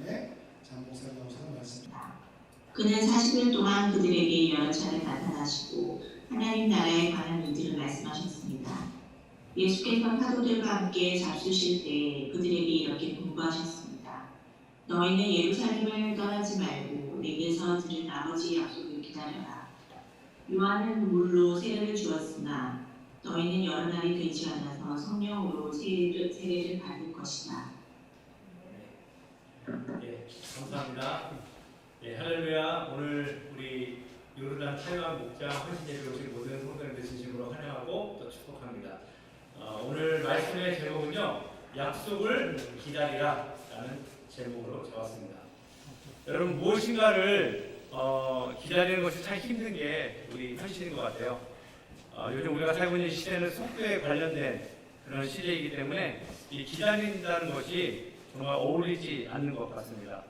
장로의 장목사님 나오셔서 말씀입니다. 그는 40일 동안 그들에게 여러 차례 나타나시고 하나님 나라에 관한 일들을 말씀하셨습니다. 예수께서 사도들과 함께 잡수실 때 그들에게 이렇게 공부하셨습니다. 너희는 예루살렘을 떠나지 말고 내게서 들은 아버지의 약속을 기다려라. 요한은 물로 세례를 주었으나 너희는 여러 날이 되지 않아서 성령으로 세례를 받을 것이다. 예, 감사합니다. 예, 할렐루야. 오늘 우리 요르단 타이완 목장 헌신예배 오신 모든 성도님들 진심으로 환영하고 또 축복합니다. 오늘 말씀의 제목은요, 약속을 기다리라 라는 제목으로 잡았습니다. 여러분, 무엇인가를 기다리는 것이 참 힘든 게 우리 현실인 것 같아요. 요즘 우리가 살고 있는 시대는 속도에 관련된 그런 시대이기 때문에 이 기다린다는 것이 정말 어울리지 않는 것 같습니다.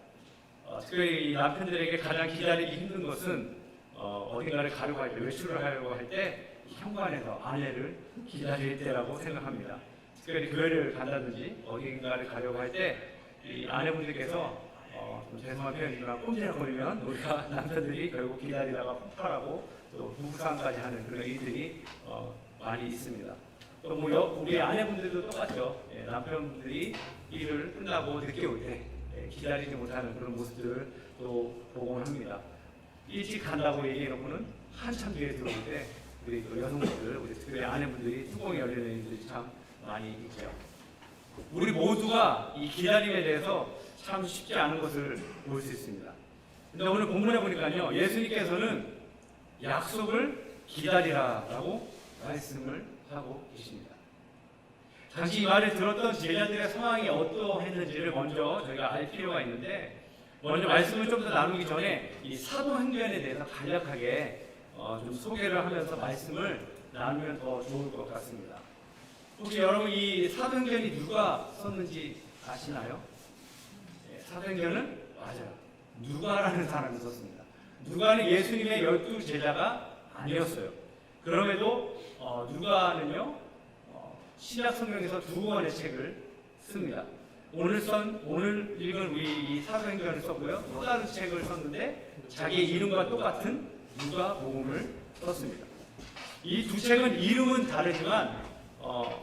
특별히 이 남편들에게 가장 기다리기 힘든 것은 어딘가를 가려고 할 때, 외출을 하려고 할 때 현관에서 아내를 기다릴 때라고 생각합니다. 특별히 교회를 간다든지 어딘가를 가려고 할 때 이 아내분들께서 좀 죄송한 표현이지만 꼼지락거리면 우리가 남편들이 결국 기다리다가 폭발하고 또 부부상까지 하는 그런 일들이 많이 있습니다. 또 뭐 우리 아내분들도 똑같죠. 예, 남편분들이 일을 끝나고 늦게 올 때 기다리지 못하는 그런 모습들을 또 보곤 합니다. 일찍 간다고 얘기해놓고는 한참 뒤에 들어올 때 우리 또 여성분들, 우리 특별히 아내분들이 뚜껑이 열리는 일들이 참 많이 있죠. 우리 모두가 이 기다림에 대해서 참 쉽지 않은 것을 볼 수 있습니다. 근데 오늘 본문에 보니까요, 예수님께서는 약속을 기다리라라고 말씀을 하고 계십니다. 당시 이 말을 들었던 제자들의 상황이 어떠했는지를 먼저 저희가 알 필요가 있는데, 먼저 말씀을 좀 더 나누기 전에 이 사도행전에 대해서 간략하게 좀 소개를 하면서 말씀을 나누면 더 좋을 것 같습니다. 혹시 여러분 이 사도행전이 누가 썼는지 아시나요? 네, 사도행전은 맞아요. 누가라는 사람이 썼습니다. 누가는 예수님의 12 제자가 아니었어요. 그럼에도 누가는요, 신약 성경에서 2권의 책을 씁니다. 오늘 읽은 우리 이 사도행전을 썼고요. 또 다른 책을 썼는데 자기의 이름과 똑같은 누가복음을 썼습니다. 이 두 책은 이름은 다르지만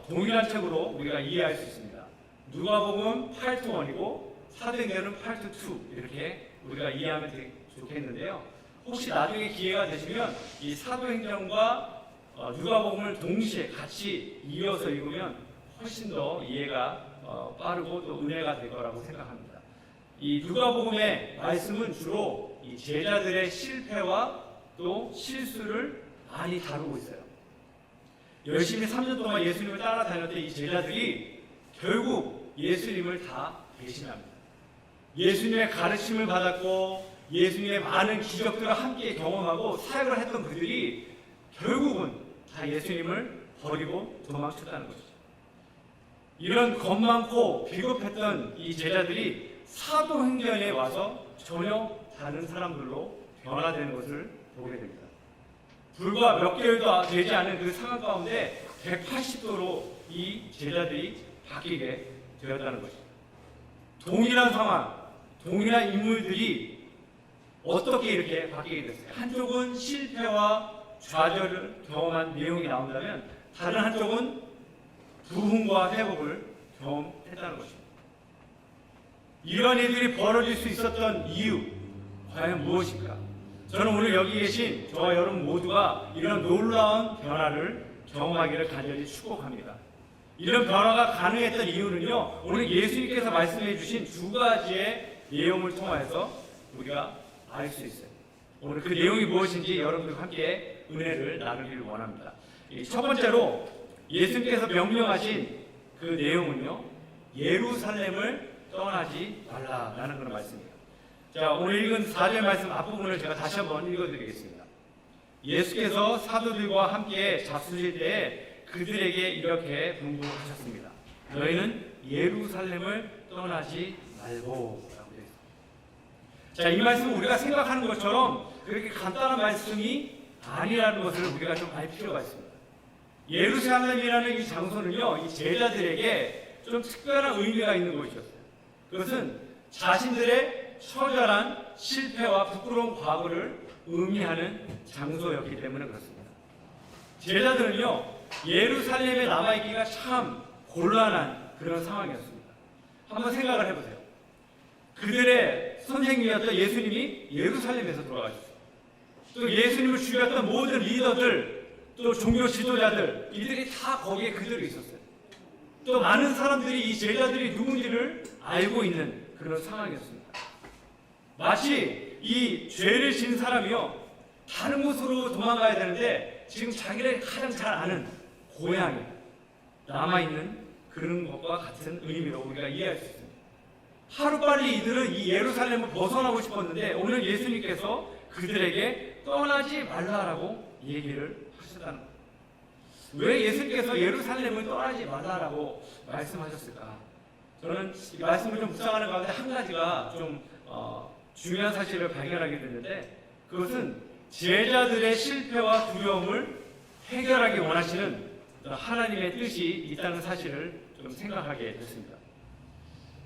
동일한 책으로 우리가 이해할 수 있습니다. 누가복음 8-1이고 사도행전은 8-2 이렇게 우리가 이해하면 좋겠는데요. 혹시 나중에 기회가 되시면 이 사도행전과 누가복음을 동시에 같이 이어서 읽으면 훨씬 더 이해가 빠르고 또 은혜가 될 거라고 생각합니다. 이 누가복음의 말씀은 주로 이 제자들의 실패와 또 실수를 많이 다루고 있어요. 열심히 3년 동안 예수님을 따라다녔던 이 제자들이 결국 예수님을 다 배신합니다. 예수님의 가르침을 받았고 예수님의 많은 기적들을 함께 경험하고 사역을 했던 그들이 결국은 다 예수님을 버리고 도망쳤다는 것이죠. 이런 겁 많고 비겁했던 이 제자들이 사도행전에 와서 전혀 다른 사람들로 변화되는 것을 보게 됩니다. 불과 몇 개월도 되지 않은 그 상황 가운데 180도로 이 제자들이 바뀌게 되었다는 것입니다. 동일한 상황, 동일한 인물들이 어떻게 이렇게 바뀌게 됐어요? 한쪽은 실패와 좌절을 경험한 내용이 나온다면 다른 한쪽은 부흥과 회복을 경험했다는 것입니다. 이러한 일들이 벌어질 수 있었던 이유, 과연 무엇일까? 저는 오늘 여기 계신 저와 여러분 모두가 이런 놀라운 변화를 경험하기를 간절히 축복합니다. 이런 변화가 가능했던 이유는요, 오늘 예수님께서 말씀해 주신 2가지의 내용을 통해서 우리가 알 수 있어요. 오늘 그 내용이 무엇인지 여러분들과 함께 은혜를 나누기를 원합니다. 첫 번째로 예수님께서 명령하신 그 내용은요, 예루살렘을 떠나지 말라라는 그런 말씀입니다. 자, 오늘 읽은 4절 말씀 앞부분을 제가 다시 한번 읽어드리겠습니다. 예수께서 사도들과 함께 잡수실 때에 그들에게 이렇게 분부하셨습니다. 너희는 예루살렘을 떠나지 말고 라고 되어 있습니다. 자, 이 말씀은 우리가 생각하는 것처럼 그렇게 간단한 말씀이 아니라는 것을 우리가 좀 알 필요가 있습니다. 예루살렘이라는 이 장소는요, 이 제자들에게 좀 특별한 의미가 있는 곳이었어요. 그것은 자신들의 처절한 실패와 부끄러운 과거를 의미하는 장소였기 때문에 그렇습니다. 제자들은요, 예루살렘에 남아있기가 참 곤란한 그런 상황이었습니다. 한번 생각을 해보세요. 그들의 선생님이었던 예수님이 예루살렘에서 돌아가셨어요. 또 예수님을 죽였던 모든 리더들, 또 종교 지도자들, 이들이 다 거기에 그대로 있었어요. 또 많은 사람들이 이 제자들이 누군지를 알고 있는 그런 상황이었습니다. 마치 이 죄를 지은 사람이요, 다른 곳으로 도망가야 되는데 지금 자기를 가장 잘 아는 고향에 남아있는 그런 것과 같은 의미로 우리가 이해할 수 있습니다. 하루빨리 이들은 이 예루살렘을 벗어나고 싶었는데 오늘 예수님께서 그들에게 떠나지 말라라고 얘기를 하셨다는 거예요. 왜 예수님께서 예루살렘을 떠나지 말라라고 말씀하셨을까? 저는 이 말씀을 좀 묵상하는 가운데 한 가지가 좀 중요한 사실을 발견하게 됐는데, 그것은 제자들의 실패와 두려움을 해결하기 원하시는 하나님의 뜻이 있다는 사실을 좀 생각하게 됐습니다.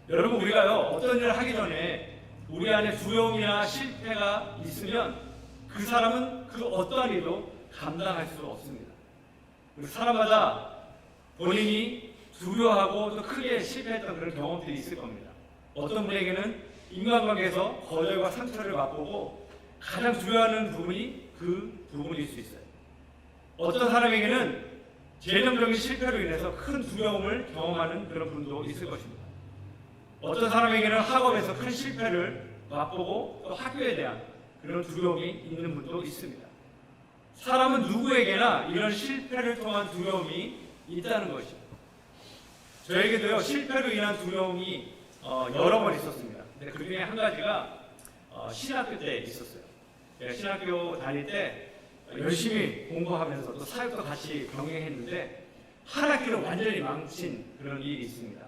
여러분, 우리가요, 어떤 일을 하기 전에 우리 안에 두려움이나 실패가 있으면 그 사람은 그 어떠한 일도 감당할 수 없습니다. 사람마다 본인이 두려워하고 또 크게 실패했던 그런 경험들이 있을 겁니다. 어떤 분에게는 인간관계에서 거절과 상처를 맛보고 가장 두려워하는 부분이 그 부분일 수 있어요. 어떤 사람에게는 재정적인 실패로 인해서 큰 두려움을 경험하는 그런 분도 있을 것입니다. 어떤 사람에게는 학업에서 큰 실패를 맛보고 또 학교에 대한 그런 두려움이 있는 분도 있습니다. 사람은 누구에게나 이런 실패를 통한 두려움이 있다는 것입니다. 저에게도요, 실패로 인한 두려움이 여러 번 있었습니다. 근데 그 중에 한 가지가 신학교 때 있었어요. 제가 신학교 다닐 때 열심히 공부하면서 또 사역도 같이 병행했는데 한 학기를 완전히 망친 그런 일이 있습니다.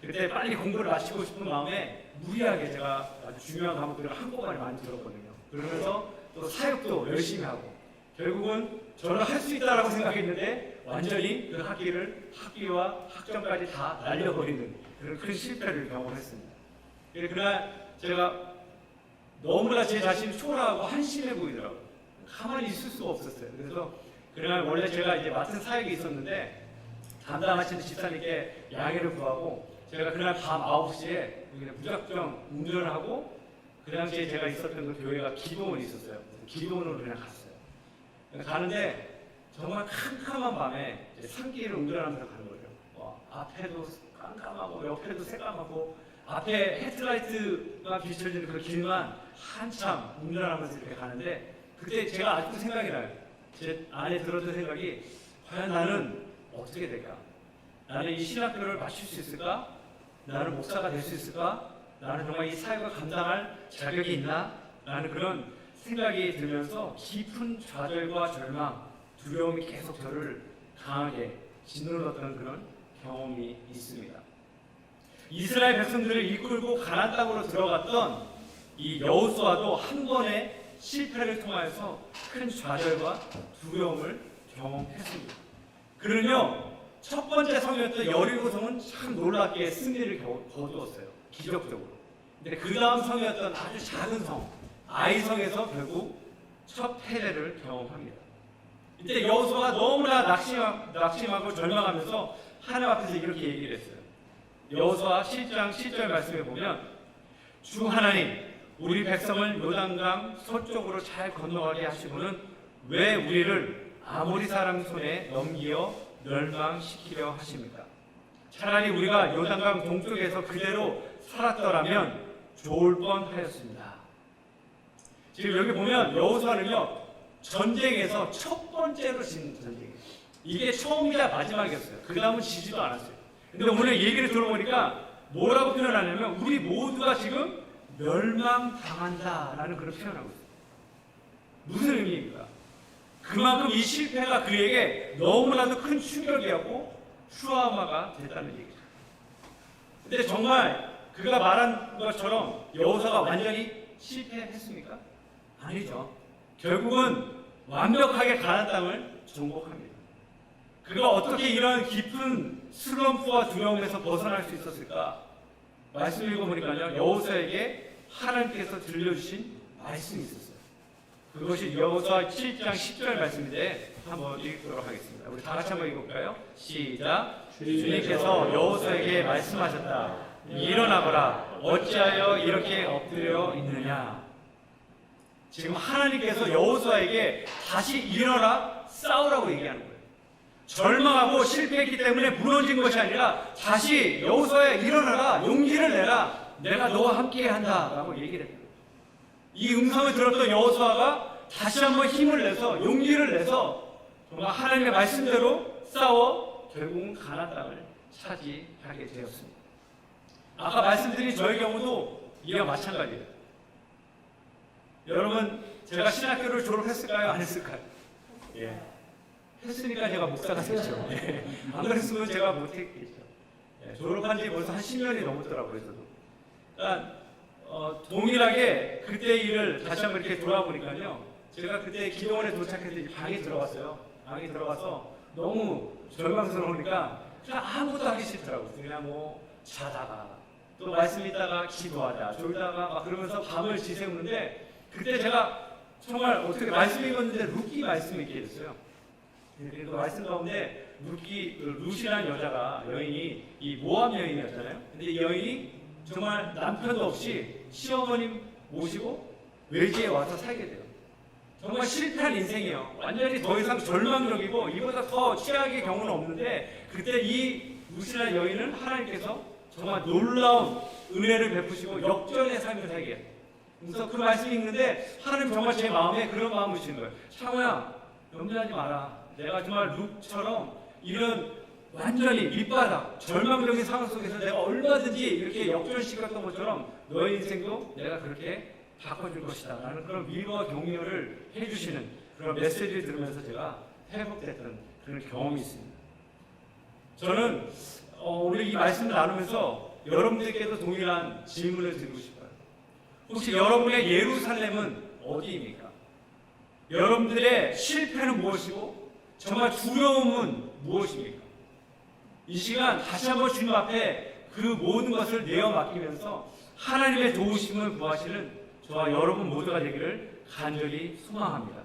그때 빨리 공부를 마치고 싶은 마음에 무리하게 제가 아주 중요한 과목들을 한꺼번에 많이 들었거든요. 그러면서 또 사역도 열심히 하고 결국은 저는 할 수 있다라고 생각했는데 완전히 그 학기와 학점까지 다 날려버리는 그런 큰 실패를 경험했습니다. 그날 제가 너무나 제 자신이 초라하고 한심해 보이더라고요. 가만히 있을 수가 없었어요. 그래서 그날 원래 제가 이제 맡은 사역이 있었는데 담당하시는 집사님께 양해를 구하고 제가 그날 밤 9시에 무작정 운전을 하고 그 당시에 제가 있었던 그 교회가 기도원이 있었어요. 기도원으로 그냥 갔어요. 가는데 정말 캄캄한 밤에 산길을 운전하면서 가는 거예요. 앞에도 깜깜하고 옆에도 새까맣고 앞에 헤드라이트가 비춰지는 그 길만 한참 운전하면서 이렇게 가는데 그때 제가 아직도 생각이 나요. 제 안에 들었던 생각이 과연 나는 어떻게 될까? 나는 이 신학교를 마칠 수 있을까? 나는 목사가 될 수 있을까? 나는 정말 이 사역을 감당할 자격이 있나? 라는 그런 생각이 들면서 깊은 좌절과 절망, 두려움이 계속 저를 강하게 짓눌렀던 그런 경험이 있습니다. 이스라엘 백성들을 이끌고 가나안 땅으로 들어갔던 이 여호수아도 한 번의 실패를 통하여서 큰 좌절과 두려움을 경험했습니다. 그는요, 첫 번째 성이었던 여리고 성은 참 놀랍게 승리를 거두었어요. 기적적으로. 근데 그 다음 성이었던 아주 작은 성, 아이성에서 결국 첫 패배를 경험합니다. 이때 여호수아가 너무나 낙심하고 절망하면서 하나님 앞에서 이렇게 얘기를 했어요. 여호수아 7장 10절 말씀에 보면 주 하나님, 우리 백성을 요단강 서쪽으로 잘 건너가게 하시고는 왜 우리를 아모리 사람 손에 넘기어 멸망시키려 하십니까? 차라리 우리가 요단강 동쪽에서 그대로 살았더라면 좋을 뻔하였습니다. 지금 여기 보면 여호수아는요, 전쟁에서 첫 번째로 진 전쟁이에요. 이게 처음이자 마지막이었어요. 그 다음은 지지도 않았어요. 근데 오늘 얘기를 들어보니까 뭐라고 표현하냐면 우리 모두가 지금 멸망당한다라는 그런 표현하고 있어요. 무슨 의미입니까? 그만큼 이 실패가 그에게 너무나도 큰 충격이었고 트라우마가 됐다는 얘기죠. 근데 정말 그가 말한 것처럼 여호수아가 완전히 실패했습니까? 아니죠. 결국은 완벽하게 가나안 땅을 정복합니다. 그가 어떻게 이런 깊은 슬럼프와 두려움에서 벗어날 수 있었을까? 말씀 읽어보니까요, 여호수아에게 하나님께서 들려주신 말씀이 있었어요. 그것이 여호수아 7장 10절 말씀인데 한번 읽도록 하겠습니다. 우리 다 같이 한번 읽어볼까요? 시작. 주님께서 여호수아에게 말씀하셨다. 일어나거라. 어찌하여 이렇게 엎드려 있느냐. 지금 하나님께서 여호수아에게 다시 일어나 싸우라고 얘기하는 거예요. 절망하고 실패했기 때문에 무너진 것이 아니라 다시 여호수아야 일어나라. 용기를 내라. 내가 너와 함께 한다 라고 얘기를 해요. 이 음성을 들었던 여호수아가 다시 한번 힘을 내서 용기를 내서 정말 하나님의 말씀대로 싸워 결국은 가나안 땅을 차지하게 되었습니다. 아까 말씀드린 저의 경우도 이와 마찬가지예요. 여러분, 제가 신학교를 졸업했을까요? 안 했을까요? 예. 했으니까 제가 목사가 됐죠. 예. 안 그랬으면 제가 못했겠죠. 예. 졸업한 지 벌써 한 10년이 넘었더라고요. 그러니까 동일하게 그때 일을 다시 한번 이렇게 돌아보니까요. 제가 그때 기도원에 도착해서 방에 들어갔어요. 방에 들어가서 너무 절망스러우니까 그냥 아무것도 하기 싫더라고요. 그냥 뭐 자다가 또 말씀 읽다가 기도하다 졸다가 막 그러면서 밤을 지새우는데 그때 제가 정말 어떻게 말씀 읽었는데 루키 말씀 읽게 됐어요. 그 말씀 가운데 루시라는 여자가 여인이 이 모압 여인이었잖아요. 근데 이 여인이 정말 남편도 없이 시어머님 모시고 외지에 와서 살게 돼요. 정말 실패한 인생이에요. 완전히 더 이상 절망적이고 이보다 더 최악의 경우는 없는데 그때 이 루시라는 여인은 하나님께서 정말 놀라운 은혜를 베푸시고 역전의 삶을 살게 해요. 그래서 그 말씀 읽는데 하나님 정말 제 마음에 그런 마음을 주시는 거예요. 창호야, 염려하지 마라. 내가 정말 룩처럼 이런 완전히 밑바닥 절망적인 상황 속에서 내가 얼마든지 이렇게 역전시켰던 것처럼 너의 인생도 내가 그렇게 바꿔줄 것이다 라는 그런 위로와 격려를 해주시는 그런 메시지를 들으면서 제가 회복됐던 그런 경험이 있습니다. 저는 오늘 이 말씀을 나누면서 여러분들께도 동일한 질문을 드리고 싶어요. 혹시 여러분의 예루살렘은 어디입니까? 여러분들의 실패는 무엇이고 정말 두려움은 무엇입니까? 이 시간 다시 한번 주님 앞에 그 모든 것을 내어 맡기면서 하나님의 도우심을 구하시는 저와 여러분 모두가 되기를 간절히 소망합니다.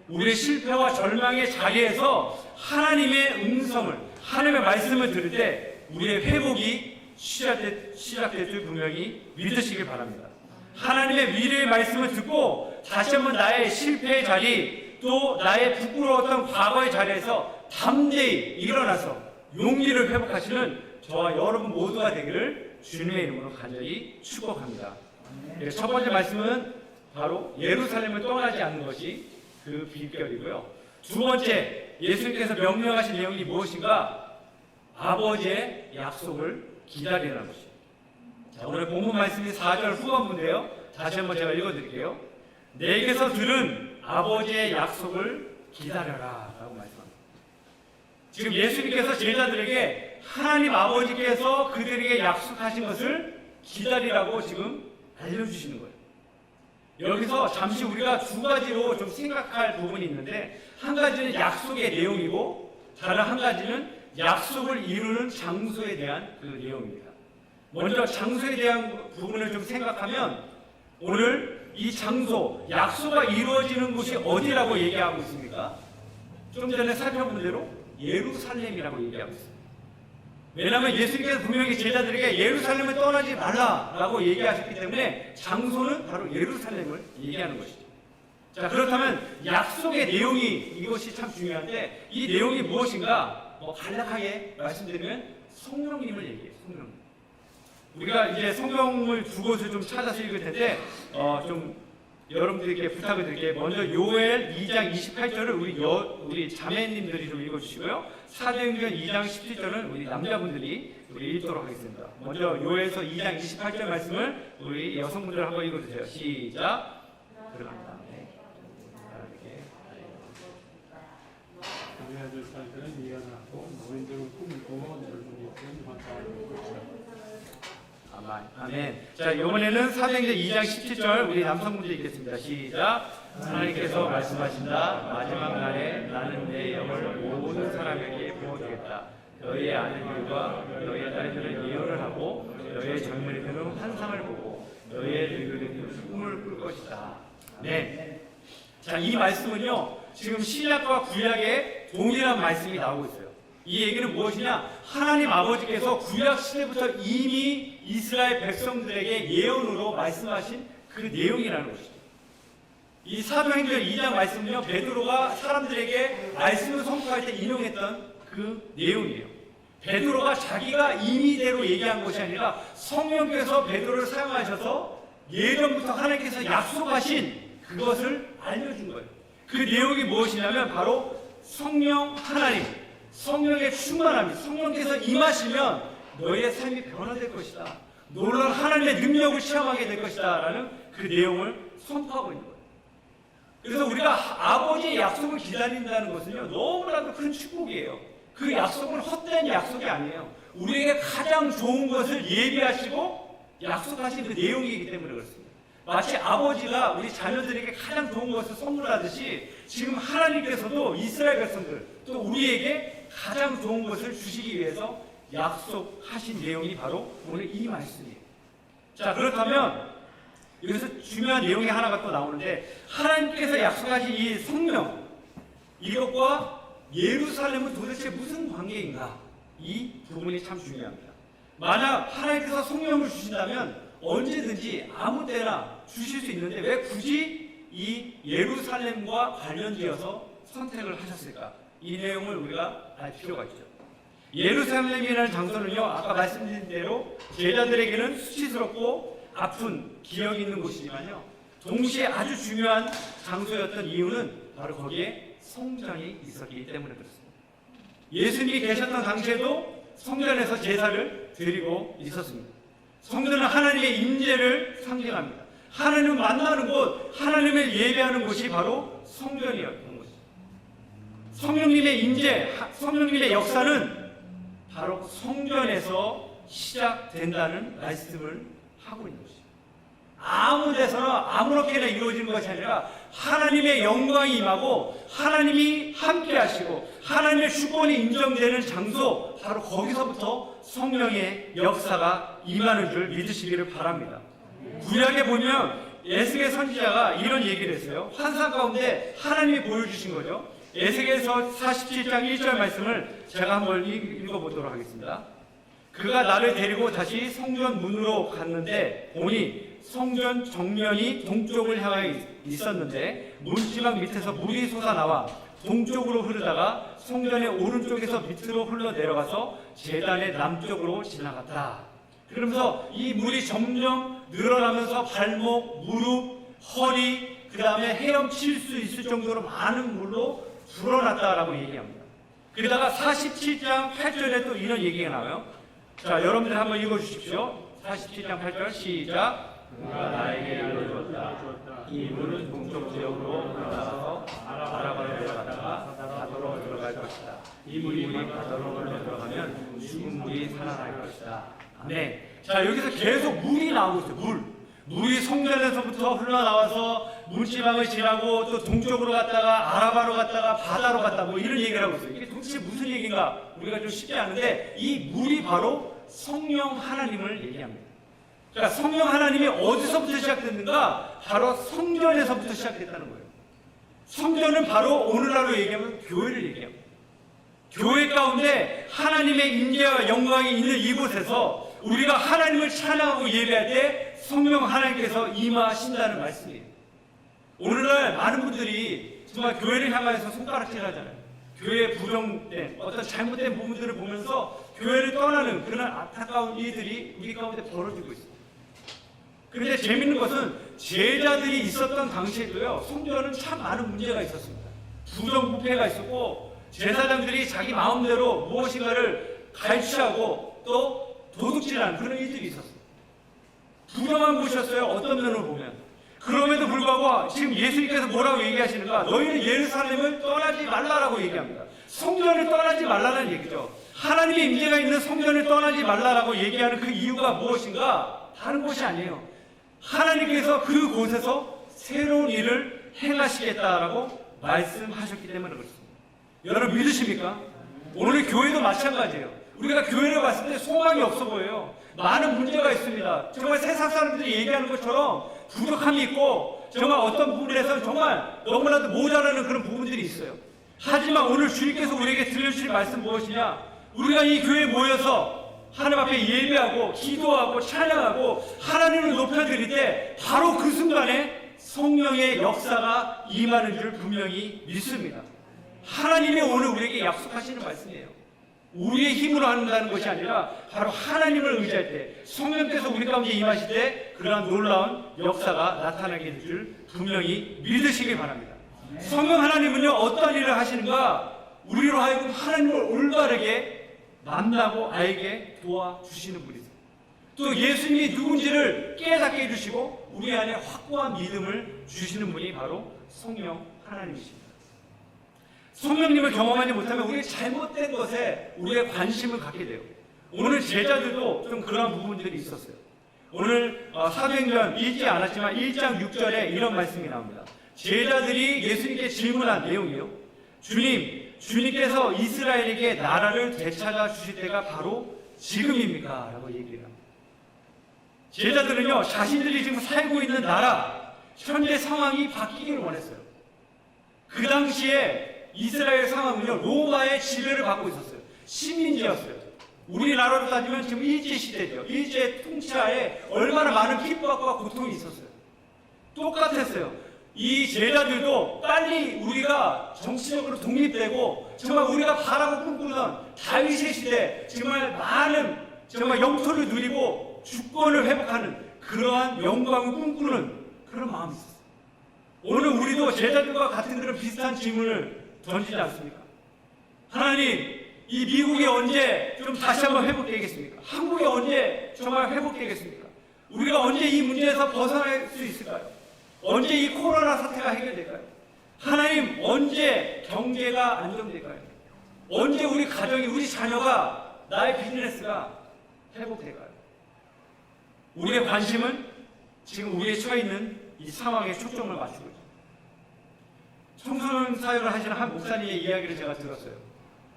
우리의 실패와 절망의 자리에서 하나님의 음성을, 하나님의 말씀을 들을 때 우리의 회복이 시작될 줄 분명히 믿으시길 바랍니다. 하나님의 미래의 말씀을 듣고 다시 한번 나의 실패의 자리, 또 나의 부끄러웠던 과거의 자리에서 담대히 일어나서 용기를 회복하시는 저와 여러분 모두가 되기를 주님의 이름으로 간절히 축복합니다. 첫 번째 말씀은 바로 예루살렘을 떠나지 않는 것이 그 비결이고요. 두 번째, 예수님께서 명령하신 내용이 무엇인가? 아버지의 약속을 기다리라는 것입니다. 자, 오늘 본문 말씀이 4절 후반부인데요. 다시 한번 제가 읽어드릴게요. 내게서 들은 아버지의 약속을 기다려라 라고 말씀합니다. 지금 예수님께서 제자들에게 하나님 아버지께서 그들에게 약속하신 것을 기다리라고 지금 알려주시는 거예요. 여기서 잠시 우리가 두 가지로 좀 생각할 부분이 있는데 한 가지는 약속의 내용이고 다른 한 가지는 약속을 이루는 장소에 대한 그 내용입니다. 먼저 장소에 대한 부분을 좀 생각하면 오늘 이 장소, 약속가 이루어지는 곳이 어디라고 얘기하고 있습니까? 좀 전에 살펴본 대로 예루살렘이라고 얘기하고 있습니다. 왜냐하면 예수님께서 분명히 제자들에게 예루살렘을 떠나지 말라라고 얘기하셨기 때문에 장소는 바로 예루살렘을 얘기하는 것이죠. 자, 그렇다면 약속의 내용이 이것이 참 중요한데 이 내용이 무엇인가? 간략하게 말씀드리면 성령님을 얘기해요. 성령님. 우리가 이제 성경을 두 곳을 좀 찾아서 읽을 텐데 좀 여러분들에게 부탁을 드릴게요. 먼저 요엘 2장 28절을 우리 자매님들이 좀 읽어주시고요. 사도행전 2장 17절은 우리 남자분들이 읽도록 하겠습니다. 먼저 요엘서 2장 28절 말씀을 우리 여성분들 한번 읽어주세요. 시작. 들어갑니다. 우리 아들 딸들은 미안하고 노인들은 꿈을 꾸고 늙은이들은 환상을 꿀치라. 아멘. 자, 이번에는 사도행전 2장 17절 우리 남성분들 읽겠습니다. 시작. 하나님께서 말씀하신다. 마지막 날에 나는 내 영을 모든 사람에게 부어주겠다. 너희의 아들들과 너희의 딸들은 예언을 하고 너의 젊은이 때는 환상을 보고 너의 늙은이 때는 꿈을 꿀 것이다. 네. 자, 이 말씀은요, 지금 신약과 구약의 동일한 말씀이 나오고 있어요. 이 얘기는 무엇이냐? 하나님 아버지께서 구약 시대부터 이미 이스라엘 백성들에게 예언으로 말씀하신 그 내용이라는 것이죠. 이 사도행전 2장 말씀은요, 베드로가 사람들에게 말씀을 선포할 때 인용했던 그 내용이에요. 베드로가 자기가 임의대로 얘기한 것이 아니라 성령께서 베드로를 사용하셔서 예전부터 하나님께서 약속하신 그것을 알려준 거예요. 그 내용이 무엇이냐면 바로 성령 하나님, 성령의 충만함이, 성령께서 임하시면 너의 삶이 변화될 것이다. 놀라운 하나님의 능력을 체험하게 될 것이다 라는 그 내용을 선포하고 있는 거예요. 그래서 우리가 아버지의 약속을 기다린다는 것은요, 너무나도 큰 축복이에요. 그 약속은 헛된 약속이 아니에요. 우리에게 가장 좋은 것을 예비하시고 약속하신 그 내용이기 때문에 그렇습니다. 마치 아버지가 우리 자녀들에게 가장 좋은 것을 선물하듯이 지금 하나님께서도 이스라엘 백성들 또 우리에게 가장 좋은 것을 주시기 위해서 약속하신 내용이 바로 오늘 이 말씀이에요. 자, 그렇다면 여기서 중요한 내용이 하나가 또 나오는데, 하나님께서 약속하신 이 성령, 이것과 예루살렘은 도대체 무슨 관계인가? 이 부분이 참 중요합니다. 만약 하나님께서 성령을 주신다면 언제든지 아무 때나 주실 수 있는데 왜 굳이 이 예루살렘과 관련지어서 선택을 하셨을까? 이 내용을 우리가 알 필요가 있죠. 예루살렘이라는 장소는요, 아까 말씀드린 대로 제자들에게는 수치스럽고 아픈 기억이 있는 곳이지만요, 동시에 아주 중요한 장소였던 이유는 바로 거기에 성전이 있었기 때문에 그렇습니다. 예수님이 계셨던 당시에도 성전에서 제사를 드리고 있었습니다. 성전은 하나님의 임재를 상징합니다. 하나님을 만나는 곳, 하나님을 예배하는 곳이 바로 성전이었던 것이죠. 성령님의 임재, 성령님의 역사는 바로 성전에서 시작된다는 말씀을 하고 있는 것이죠. 아무 데서나 아무렇게나 이루어지는 것이 아니라 하나님의 영광이 임하고 하나님이 함께 하시고 하나님의 주권이 인정되는 장소, 바로 거기서부터 성령의 역사가 임하는 줄 믿으시기를 바랍니다. 구약에 보면 에스겔 선지자가 이런 얘기를 했어요. 환상 가운데 하나님이 보여주신 거죠. 에스겔서 47장 1절 말씀을 제가 한번 읽어보도록 하겠습니다. 그가 나를 데리고 다시 성전 문으로 갔는데 보니 성전 정면이 동쪽을 향하여 있었는데 문지방 밑에서 물이 솟아나와 동쪽으로 흐르다가 성전의 오른쪽에서 밑으로 흘러내려가서 제단의 남쪽으로 지나갔다. 그러면서 이 물이 점점 늘어나면서 발목, 무릎, 허리, 그 다음에 헤엄칠 수 있을 정도로 많은 물로 불어났다라고 얘기합니다. 그러다가 47장 8절에 또 이런 얘기가 나와요. 자, 여러분들 한번 읽어주십시오. 47장 8절 시작. 그가 나에게 알려주었다. 이 물은 동쪽 지역으로 올라가서 아라바로 내려갔다가 가도로 들어갈 것이다. 이 물이 가도로 들어가면 죽은 물이 살아날 것이다. 네. 자, 여기서 계속 물이 나오고 있어요. 물이 성전에서부터 흘러나와서 물지방을 지나고 또 동쪽으로 갔다가 아라바로 갔다가 바다로 갔다, 뭐 이런 얘기를 하고 있어요. 이게 도대체 무슨 얘기인가 우리가 좀 쉽지 않은데, 이 물이 바로 성령 하나님을 얘기합니다. 그러니까 성령 하나님이 어디서부터 시작됐는가? 바로 성전에서부터 시작됐다는 거예요. 성전은 바로 오늘날로 얘기하면 교회를 얘기합니다. 교회 가운데 하나님의 임재와 영광이 있는 이곳에서 우리가 하나님을 찬양하고 예배할 때 성령 하나님께서 임하신다는 말씀이에요. 오늘날 많은 분들이 정말 교회를 향해서 손가락질 하잖아요. 교회의 부정된 어떤 잘못된 부분들을 보면서 교회를 떠나는 그런 안타까운 일들이 우리 가운데 벌어지고 있습니다. 그런데 재밌는 것은 제자들이 있었던 당시에도요, 성전은 참 많은 문제가 있었습니다. 부정부패가 있었고 제사장들이 자기 마음대로 무엇인가를 갈취하고 또 도둑질하는 그런 일들이 있었어요. 부정한 곳이었어요, 어떤 면으로 보면. 그럼에도 불구하고 지금 예수님께서 뭐라고 얘기하시는가? 너희는 예루살렘을 떠나지 말라라고 얘기합니다. 성전을 떠나지 말라는 얘기죠. 하나님의 임재가 있는 성전을 떠나지 말라라고 얘기하는 그 이유가 무엇인가? 다른 것이 아니에요. 하나님께서 그곳에서 새로운 일을 행하시겠다라고 말씀하셨기 때문에 그렇습니다. 여러분 믿으십니까? 오늘 교회도 마찬가지예요. 우리가 교회를 봤을 때 소망이 없어 보여요. 많은 문제가 있습니다. 정말 세상 사람들이 얘기하는 것처럼 부족함이 있고 정말 어떤 부분에서는 정말 너무나도 모자라는 그런 부분들이 있어요. 하지만 오늘 주님께서 우리에게 들려주실 말씀 무엇이냐? 우리가 이 교회에 모여서 하나님 앞에 예배하고 기도하고 찬양하고 하나님을 높여드릴 때 바로 그 순간에 성령의 역사가 임하는 줄 분명히 믿습니다. 하나님이 오늘 우리에게 약속하시는 말씀이에요. 우리의 힘으로 한다는 것이 아니라 바로 하나님을 의지할 때 성령께서 우리 가운데 임하실 때 그러한 놀라운 역사가 나타나게 될 줄 분명히 믿으시기 바랍니다. 성령 하나님은요 어떠한 일을 하시는가? 우리로 하여금 하나님을 올바르게 만나고 알게 도와주시는 분이세요. 또 예수님이 누군지를 깨닫게 해주시고 우리 안에 확고한 믿음을 주시는 분이 바로 성령 하나님이십니다. 성령님을 경험하지 못하면 우리의 잘못된 것에 우리의 관심을 갖게 돼요. 오늘 제자들도 좀 그런 부분들이 있었어요. 오늘 사도행전 읽지 않았지만 1장 6절에 이런 말씀이 나옵니다. 제자들이 예수님께 질문한 내용이요. 주님께서 이스라엘에게 나라를 되찾아 주실 때가 바로 지금입니까? 라고 얘기를 합니다. 제자들은요 자신들이 지금 살고 있는 나라 현재 상황이 바뀌기를 원했어요. 그 당시에 이스라엘 상황은요 로마의 지배를 받고 있었어요. 식민지였어요. 우리나라로 따지면 지금 일제시대죠. 일제 통치하에 얼마나 많은 핍박과 고통이 있었어요. 똑같았어요. 이 제자들도 빨리 우리가 정치적으로 독립되고 정말 우리가 바라고 꿈꾸던 다윗의 시대 정말 많은 정말 영토를 누리고 주권을 회복하는 그러한 영광을 꿈꾸는 그런 마음이 있었어요. 오늘 우리도 제자들과 같은 그런 비슷한 질문을 던지지 않습니까? 하나님, 이 미국이 언제 좀 다시 한번 회복되겠습니까? 한국이 언제 정말 회복되겠습니까? 우리가 언제 이 문제에서 벗어날 수 있을까요? 언제 이 코로나 사태가 해결될까요? 하나님, 언제 경제가 안정될까요? 언제 우리 가정이, 우리 자녀가, 나의 비즈니스가 회복될까요? 우리의 관심은 지금 우리에 처해 있는 이 상황에 초점을 맞추고 있습니다. 청소년 사역을 하시는 한 목사님의 이야기를 제가 들었어요.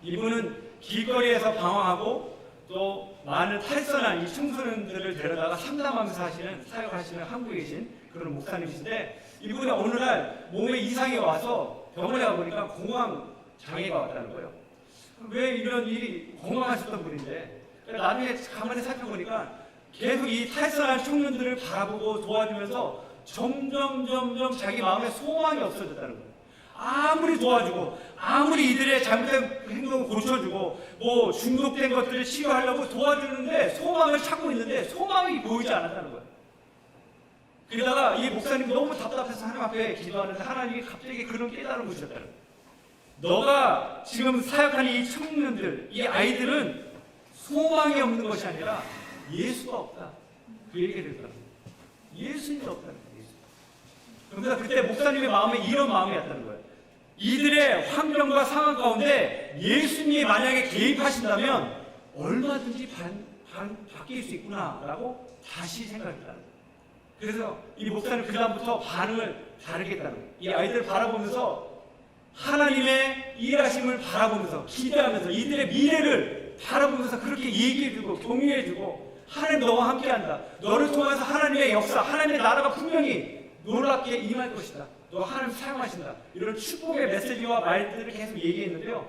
이분은 길거리에서 방황하고 또 많은 탈선한 이 청소년들을 데려다가 상담하면서 하시는 사역을 하시는 한국에 계신 그런 목사님이신데 이분이 어느 날 몸에 이상이 와서 병원에 가보니까 공황 장애가 왔다는 거예요. 왜 이런 일이 건강하셨던 분인데 나중에 가만히 살펴보니까 계속 이 탈선한 청년들을 바라보고 도와주면서 점점 자기 마음에 소망이 없어졌다는 거예요. 아무리 도와주고 아무리 이들의 잘못된 행동을 고쳐주고 뭐 중독된 것들을 치료하려고 도와주는데 소망을 찾고 있는데 소망이 보이지 않았다는 거예요. 그러다가 이 목사님이 너무 답답해서 하나님 앞에 기도하는데 하나님이 갑자기 그런 깨달음을 주셨다는 거예요. 너가 지금 사역하는 이 청년들, 이 아이들은 소망이 없는 것이 아니라 예수가 없다. 그 얘기를 했다는 거예요. 예수님이 없다는 거예요. 그러면서 그때 목사님의 마음에 이런 마음이 왔다는 거예요. 이들의 환경과 상황 가운데 예수님이 만약에 개입하신다면 얼마든지 바뀔 수 있구나라고 다시 생각했다는 거예요. 그래서 이 목사님 그 다음부터 반응을 다르게 했다는 거예요. 이 아이들을 바라보면서 하나님의 일하심을 바라보면서 기대하면서 이들의 미래를 바라보면서 그렇게 얘기해주고 공유해주고 하나님 너와 함께한다. 너를 통해서 하나님의 역사, 하나님의 나라가 분명히 놀랍게 임할 것이다. 너 하나님 사용하신다. 이런 축복의 메시지와 말들을 계속 얘기했는데요.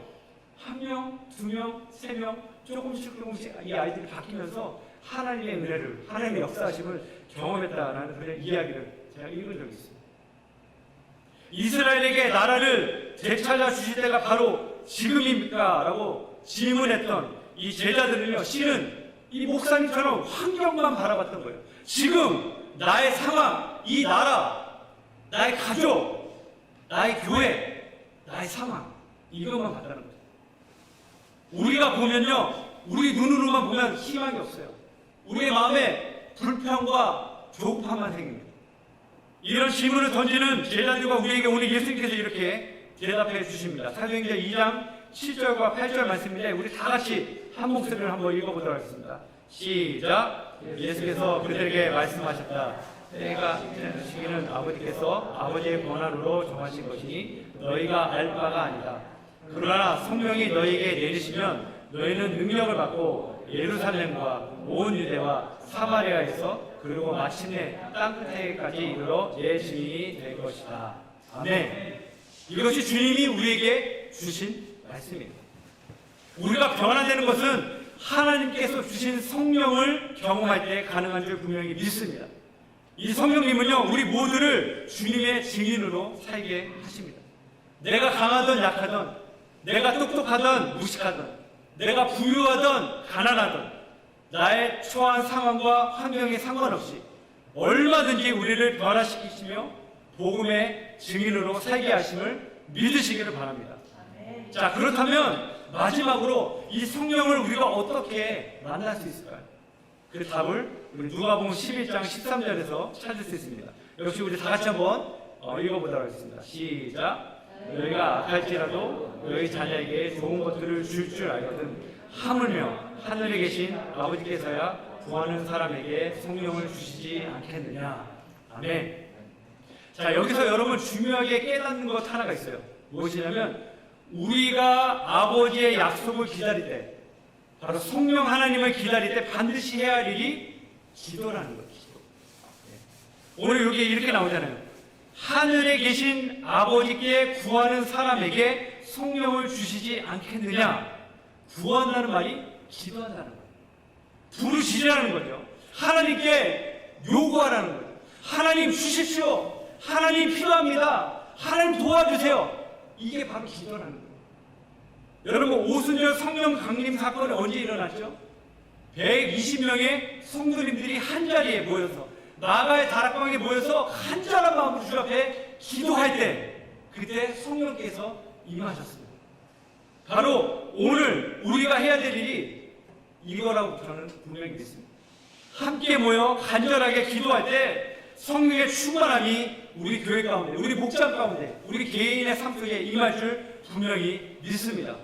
1명, 2명, 3명 조금씩 이 아이들이 바뀌면서 하나님의 은혜를, 하나님의 역사하심을 경험했다라는 그런 이야기를 제가 읽은 적이 있습니다. 이스라엘에게 나라를 되찾아 주실 때가 바로 지금입니까? 라고 질문했던 이 제자들은요, 실은 이 목사님처럼 환경만 바라봤던 거예요. 지금 나의 상황, 이 나라, 나의 가족, 나의 교회, 나의 상황, 이것만 봤다는 거죠. 우리가 보면요, 우리 눈으로만 보면 희망이 없어요. 우리의 마음에 불평과 조급함만 생깁니다. 이런 질문을 던지는 제자들과 우리에게 오늘 예수님께서 이렇게 대답해 주십니다. 사도행전 2장 7절과 8절 말씀인데 우리 다 같이 한 목소리를 한번 읽어보도록 하겠습니다. 시작. 예수께서 그들에게 말씀하셨다. 때가 시기는 아버지께서 아버지의 권한으로 정하신 것이니 너희가 알 바가 아니다. 그러나 성령이 너희에게 내리시면 너희는 능력을 받고 예루살렘과 온 유대와 사마리아에서 그리고 마침내 땅끝에까지 이르러 내 증인이 될 것이다. 아멘. 이것이 주님이 우리에게 주신 말씀입니다. 우리가 변화되는 것은 하나님께서 주신 성령을 경험할 때 가능한 줄 분명히 믿습니다. 이 성령님은요, 우리 모두를 주님의 증인으로 살게 하십니다. 내가 강하든 약하든, 내가 똑똑하든 무식하든, 내가 부유하든 가난하든, 나의 처한 상황과 환경에 상관없이 얼마든지 우리를 변화시키시며 복음의 증인으로 살게 하심을 믿으시기를 바랍니다. 자, 그렇다면 마지막으로 이 성령을 우리가 어떻게 만날 수 있을까요? 그 답을 우리 누가복음 11장 13절에서 찾을 수 있습니다. 역시 우리 다 같이 한번 읽어보도록 하겠습니다. 시작. 너희가 악할지라도 너희 자녀에게 좋은 것들을 줄 알거든 하물며 하늘에 계신 아버지께서야 구하는 사람에게 성령을 주시지 않겠느냐. 아멘. 자, 여기서 여러분 중요하게 깨닫는 것 하나가 있어요. 무엇이냐면 우리가 아버지의 약속을 기다릴 때, 바로 성령 하나님을 기다릴 때 반드시 해야 할 일이 기도라는 거죠. 기도. 오늘 여기 이렇게 나오잖아요. 하늘에 계신 아버지께 구하는 사람에게 성령을 주시지 않겠느냐. 구한다는 말이 기도한다는 거예요. 부르시라는 거죠. 하나님께 요구하라는 거예요. 하나님 주십시오. 하나님 필요합니다. 하나님 도와주세요. 이게 바로 기도라는 거예요. 여러분, 오순절 성령 강림 사건이 언제 일어났죠? 120명의 성도님들이 한자리에 모여서 나가의 다락방에 모여서 한자란 마음으로 주 앞에 기도할 때 그때 성령께서 임하셨습니다. 바로 오늘 우리가 해야 될 일이 이거라고 저는 분명히 믿습니다. 함께 모여 간절하게 기도할 때 성령의 충만함이 우리 교회 가운데, 우리 목장 가운데, 우리 개인의 삶 속에 임할 줄 분명히 믿습니다.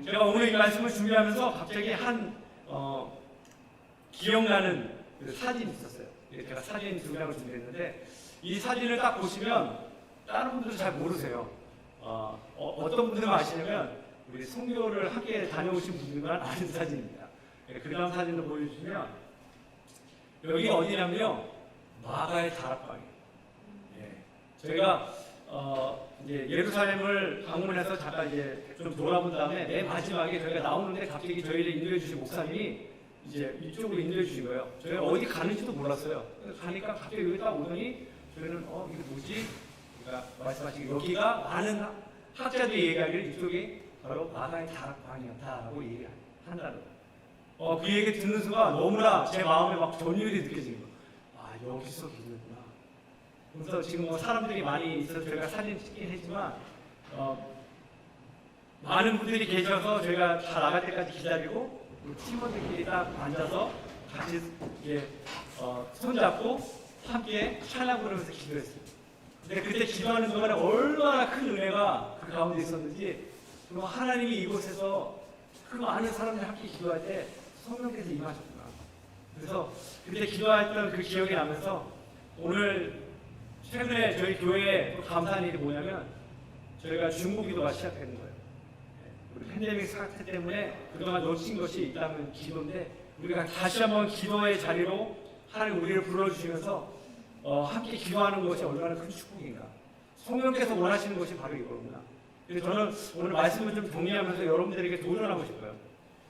제가 오늘 이 말씀을 준비하면서 갑자기 기억나는 사진이 있었어요. 제가 사진 2장을 준비했는데 이 사진을 딱 보시면 다른 분들은 잘 모르세요. 어떤 분들은 아시냐면 우리 선교를 함께 다녀오신 분들만 아는 사진입니다. 그 다음 사진을 보여주시면 여기가 어디냐면요, 마가의 다락방이에요. 저희가 이제 예루살렘을 방문해서 잠깐 이제 좀 돌아본 다음에 맨 마지막에 저희가 나오는데 갑자기 저희를 인도해 주신 목사님이 이제 이쪽으로 인도해 주신 거예요. 저희가 어디 가는지도 몰랐어요. 가니까 갑자기 여기 딱 오더니 저희는 이게 뭐지? 그러니까 말씀하신 여기가 많은 학자들이 얘기하기를 이쪽이 바로 마가의 다락방이었다라고 얘기한다는 거예요. 그 얘기 듣는 순간 너무나 제 마음에 막 전율이 느껴지는 거예요. 아, 여기서 기도했구나. 그래서 지금 사람들이 많이 있어서 저희가 사진 찍긴 했지만 많은 분들이 계셔서 저희가 다 나갈 때까지 기다리고 팀원들끼리 딱 앉아서 같이 손잡고 함께 찬양 부르면서 기도했어요. 근데 그때 기도하는 동안에 얼마나 큰 은혜가 그 가운데 있었는지, 그리고 하나님이 이곳에서 그 많은 사람들이 함께 기도할 때 성령께서 임하셨구나. 그래서 그때 기도했던 그 기억이 나면서 오늘 최근에 저희 교회에 또 감사한 일이 뭐냐면 저희가 중보 기도가 시작되는 거예요. 우리 팬데믹 사태 때문에 그동안 놓친 것이 있다면 기도인데 우리가 다시 한번 기도의 자리로 하나님 우리를 불러주시면서 함께 기도하는 것이 얼마나 큰 축복인가. 성령께서 원하시는 것이 바로 이거구나. 그래서 저는 오늘 말씀을 좀 정리하면서 여러분들에게 도전하고 싶어요.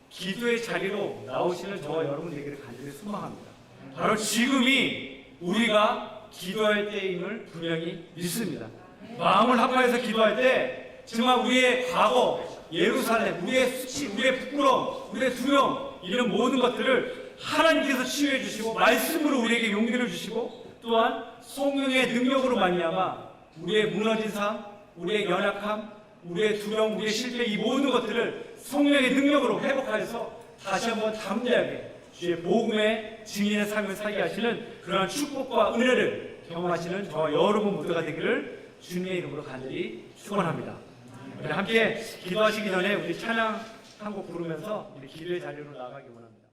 기도의 자리로 나오시는 저와 여러분들에게 간절히 소망합니다. 바로 지금이 우리가 기도할 때임을 분명히 믿습니다. 마음을 합하여서 기도할 때 정말 우리의 과거, 예루살렘, 우리의 수치, 우리의 부끄러움, 우리의 두려움, 이런 모든 것들을 하나님께서 치유해 주시고 말씀으로 우리에게 용기를 주시고 또한 성령의 능력으로 말미암아 우리의 무너진 삶, 우리의 연약함, 우리의 두려움, 우리의 실패, 이 모든 것들을 성령의 능력으로 회복하여서 다시 한번 담대하게 주의 복음의 증인의 삶을 살게 하시는 그러한 축복과 은혜를 경험하시는 저와 여러분 모두가 되기를 주님의 이름으로 간절히 축원합니다. 우리 함께 기도하시기 전에 우리 찬양 한 곡 부르면서 우리 기도의 자리로 나아가기 원합니다.